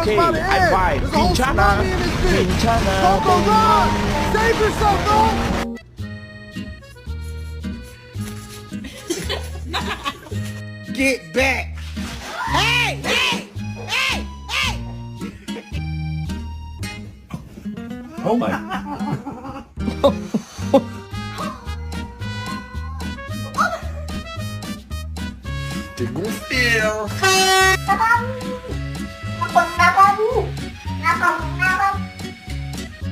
Okay, about to high end. five. There's a whole Pinchana. tsunami in this bitch. Pinchana, Coco, baby. run! Save yourself, dog! Get back! Hey! Hey! Hey! Hey! Oh my. Nabang! Nabang! Nabang! Nabang!